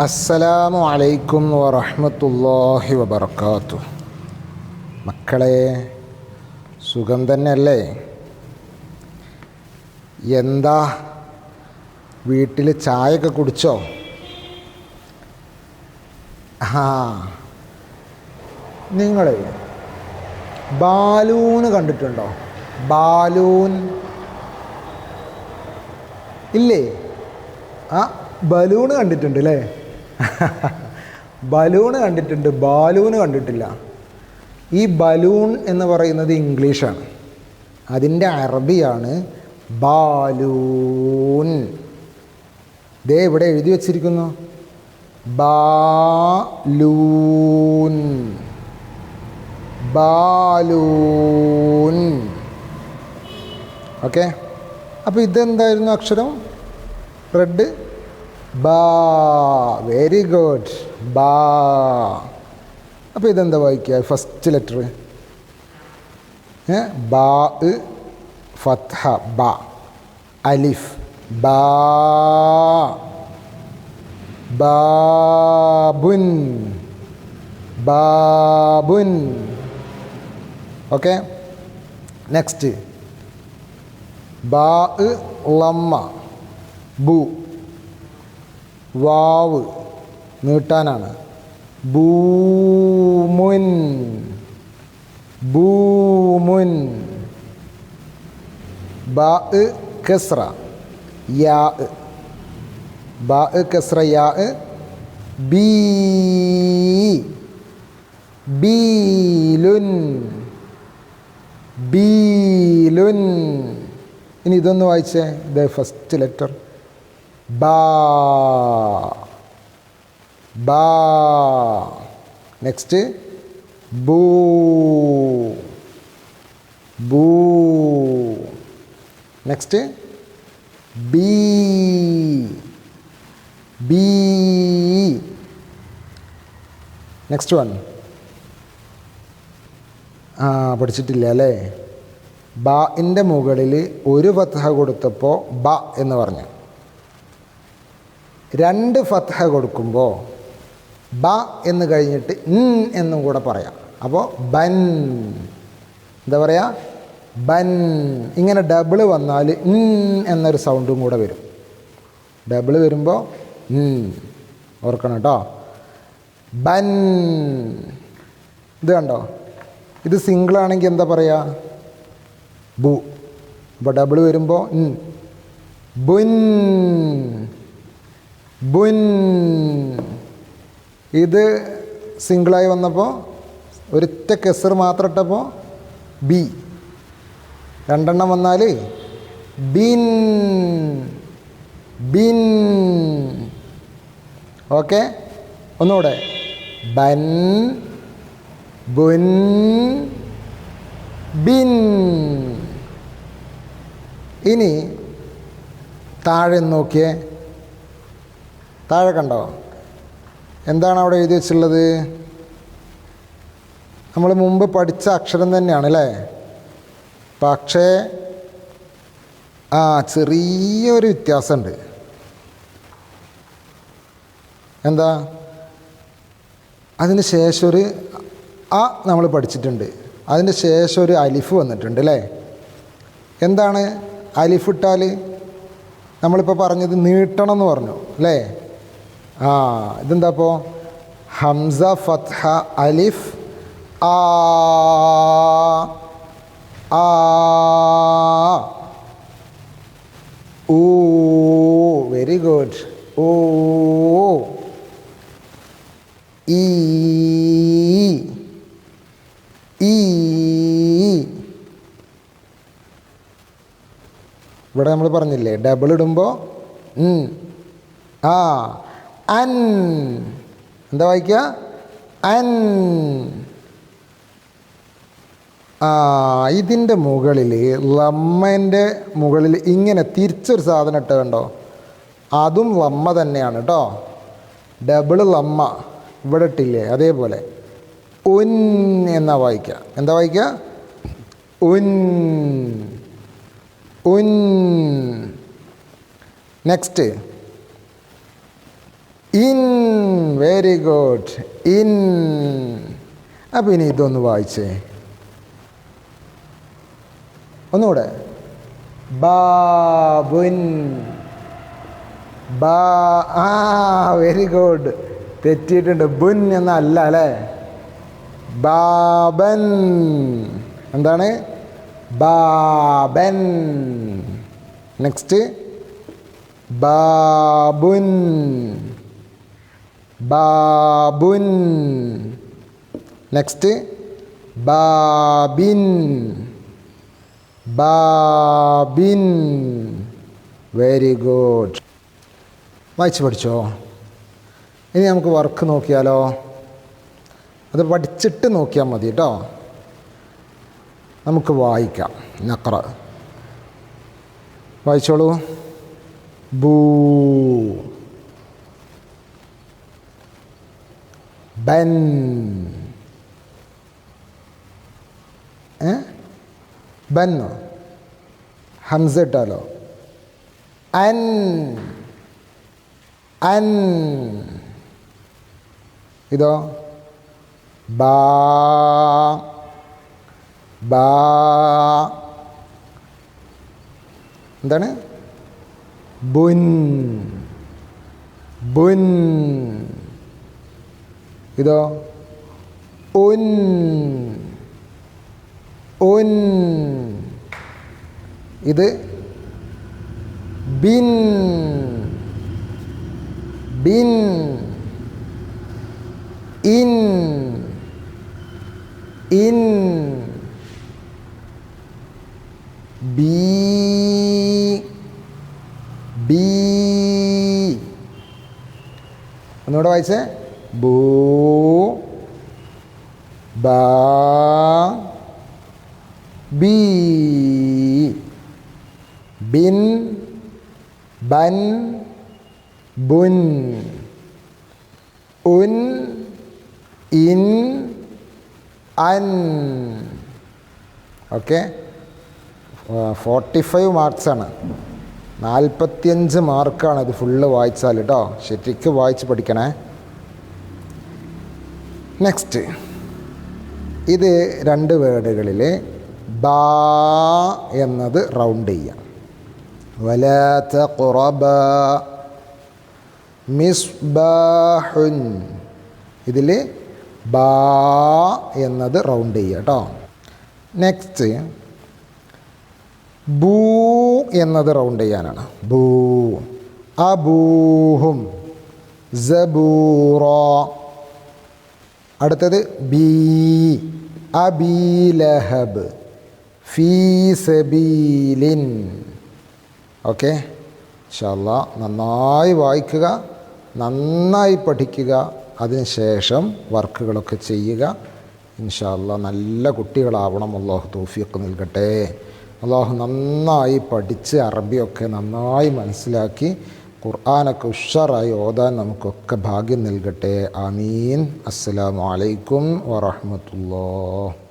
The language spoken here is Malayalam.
അസ്സലാമു അലൈക്കും വറഹ്മത്തുള്ളാഹി വബറകാതുഹു. മക്കളെ, സുഖം തന്നെയല്ലേ? എന്താ വീട്ടിൽ ചായയൊക്കെ കുടിച്ചോ? നിങ്ങൾ ബാലൂൺ കണ്ടിട്ടുണ്ടോ? ബാലൂൺ ഇല്ലേ? ബലൂൺ കണ്ടിട്ടുണ്ട് അല്ലേ? ബലൂൺ കണ്ടിട്ടുണ്ട്, ബാലൂൺ കണ്ടിട്ടില്ല. ഈ ബലൂൺ എന്ന് പറയുന്നത് ഇംഗ്ലീഷാണ്, അതിൻ്റെ അറബിയാണ് ബാലൂൺ. ദേ ഇവിടെ എഴുതി വച്ചിരിക്കുന്നു, ബാലൂൺ, ബാലൂൺ. ഓക്കെ, അപ്പോൾ ഇതെന്തായിരുന്നു അക്ഷരം? റെഡ്. ബാ. വെരി ഗുഡ്, ബാ. അപ്പോൾ ഇതെന്താ വായിക്കുക? ഫസ്റ്റ് ലെറ്റർ ബാ, ഫത്ഹ ബ, അലിഫ് ബാ, ബാബുൻ, ബാബുൻ. ഓക്കെ, നെക്സ്റ്റ് ബാ ലമ്മ, ബു, വാവ് നീട്ടാനാണ്, ബൂമുൻ, ബൂമുൻ. ബാ കസ്റ യാ, ബാ കസ്റ യാ, ബീ, ബീലുൻ, ബീലുൻ. ഇനി ഇതൊന്ന് വായിച്ചേ, ഇത് ഫസ്റ്റ് ലെറ്റർ ബാ, ബാ. നെക്സ്റ്റ് ബൂ, ബൂ. നെക്സ്റ്റ് ബീ, ബീ. നെക്സ്റ്റ് വൺ പഠിച്ചിട്ടില്ല അല്ലേ? ബാഇൻ്റെ മുകളിൽ ഒരു ഫത്ഹ കൊടുത്തപ്പോൾ ബ എന്ന് പറഞ്ഞു, രണ്ട് ഫത്ഹ കൊടുക്കുമ്പോൾ ബ എന്ന് കഴിഞ്ഞിട്ട് എന്നും കൂടെ പറയാം. അപ്പോൾ ബൻ, എന്താ പറയുക? ബൻ. ഇങ്ങനെ ഡബിൾ വന്നാൽ എന്നൊരു സൗണ്ടും കൂടെ വരും. ഡബിൾ വരുമ്പോൾ ഓർക്കണം കേട്ടോ, ബൻ. ഇത് കണ്ടോ? ഇത് സിംഗിളാണെങ്കിൽ എന്താ പറയുക? ബു. അപ്പോൾ ഡബിൾ വരുമ്പോൾ ബുൻ, ബുൻ. ഇത് സിംഗിളായി വന്നപ്പോൾ ഒരൊറ്റ കെസർ മാത്രം ഇട്ടപ്പോൾ ബി. രണ്ടെണ്ണം വന്നാൽ ബിൻ, ബിൻ. ഓക്കെ, ഒന്നുകൂടെ ബൻ, ബുൻ, ബിൻ. ഇനി താഴെ നോക്കിയേ, താഴെ കണ്ടോ? എന്താണ് അവിടെ എഴുതി വെച്ചുള്ളത്? നമ്മൾ മുമ്പ് പഠിച്ച അക്ഷരം തന്നെയാണ് അല്ലേ? പക്ഷേ ചെറിയൊരു വ്യത്യാസമുണ്ട്. എന്താ? അതിന് ശേഷം ഒരു നമ്മൾ പഠിച്ചിട്ടുണ്ട്, അതിന് ശേഷം ഒരു അലിഫ് വന്നിട്ടുണ്ട് അല്ലേ? എന്താണ് അലിഫ് ഇട്ടാൽ? നമ്മളിപ്പോൾ പറഞ്ഞത് നീട്ടണം എന്ന് പറഞ്ഞു അല്ലേ? ഇതെന്താ അപ്പോൾ? ഹംസ ഫത്ഹ അലിഫ് ആ, ആ, ഊ. Very good. ഓ, ഈ, ഈ. ഇവിടെ നമ്മൾ പറഞ്ഞില്ലേ, ഡബിൾ ഇടുമ്പോൾ അൻ. എന്താ വായിക്കുക? അൻ. ഇതിൻ്റെ മുകളിൽ ലമ്മൻ്റെ മുകളിൽ ഇങ്ങനെ തിരിച്ചൊരു സാധനം ഇട്ട് കണ്ടോ? അതും ലമ്മ തന്നെയാണ് കേട്ടോ. ഡബിൾ ലമ്മ ഇവിടെ ഇട്ടില്ലേ? അതേപോലെ ഉൻ എന്നാ വായിക്കുക. എന്താ വായിക്കുക? ഉൻ, ഉൻ. നെക്സ്റ്റ് ഇൻ വെരി ഗുഡ്. ഇൻ. അപ്പം ഇനി ഇതൊന്ന് വായിച്ചേ ഒന്നുകൂടെ. ബാബുൻ. Very good. തെറ്റിയിട്ടുണ്ട്. ബുൻ എന്നല്ല അല്ലേ, ബാബൻ. എന്താണ്? ബാബൻ. നെക്സ്റ്റ് ബാബുൻ. ബാബുൻ. നെക്സ്റ്റ് ബാബിൻ. ബാബിൻ. Very good. വായിച്ച് പഠിച്ചോ? ഇനി നമുക്ക് വർക്ക് നോക്കിയാലോ? അത് പഠിച്ചിട്ട് നോക്കിയാൽ മതി കേട്ടോ. നമുക്ക് വായിക്കാം. നഖറ വായിച്ചോളൂ. ബൂ. ബൻ. ബന്നോ? ഹംസ ഇട്ടാലോ? അൻ. അൻ. ഇതോ? ബാ. ബാ. എന്താണ്? ബുൻ. ബുൻ. ഇതോ? ഉൻ. ഉൻ. ഇത് bin. Bin. In. In. B. B. ഒന്നുകൂടെ വായിച്ചേ. ബൂ. ബാ. ബി. ബിൻ. ബൻ. ബുൻ. ഉൻ. ഇൻ. അൻ. ഓക്കെ. 45 മാർക്സാണ്. 45 മാർക്കാണ് ഇത് ഫുള്ള് വായിച്ചാൽ കേട്ടോ. ശരിക്കും വായിച്ച് പഠിക്കണേ. നെക്സ്റ്റ് ഇത് 2 വേർഡുകളിൽ ബാ എന്നത് റൗണ്ട് ചെയ്യാം. വലാ തഖറബ. മിസ്ബാഹുൻ. ഇതിൽ ബാ എന്നത് റൗണ്ട് ചെയ്യുക കേട്ടോ. നെക്സ്റ്റ് ബൂ എന്നത് റൗണ്ട് ചെയ്യാനാണ്. ബൂ. അബൂഹും. സബൂറ. അടുത്തത് ബി. അബീലഹബ്. ഫീ സബീലിൻ. ഓക്കെ. ഇൻഷാ അല്ലാഹ് നന്നായി വായിക്കുക, നന്നായി പഠിക്കുക, അതിനുശേഷം വർക്കുകളൊക്കെ ചെയ്യുക. ഇൻഷാ അല്ലാഹ് നല്ല കുട്ടികളാവണം. അല്ലാഹു തൗഫീഖ് നൽകട്ടെ. അല്ലാഹു നന്നായി പഠിച്ച് അറബിയൊക്കെ നന്നായി മനസ്സിലാക്കി ഖുർആനൊക്കെ ഉഷാറായി ഓതാൻ നമുക്കൊക്കെ ഭാഗ്യം നൽകട്ടെ. ആമീൻ. അസ്സലാമു അലൈക്കും വറഹ്മത്തുള്ളാഹി.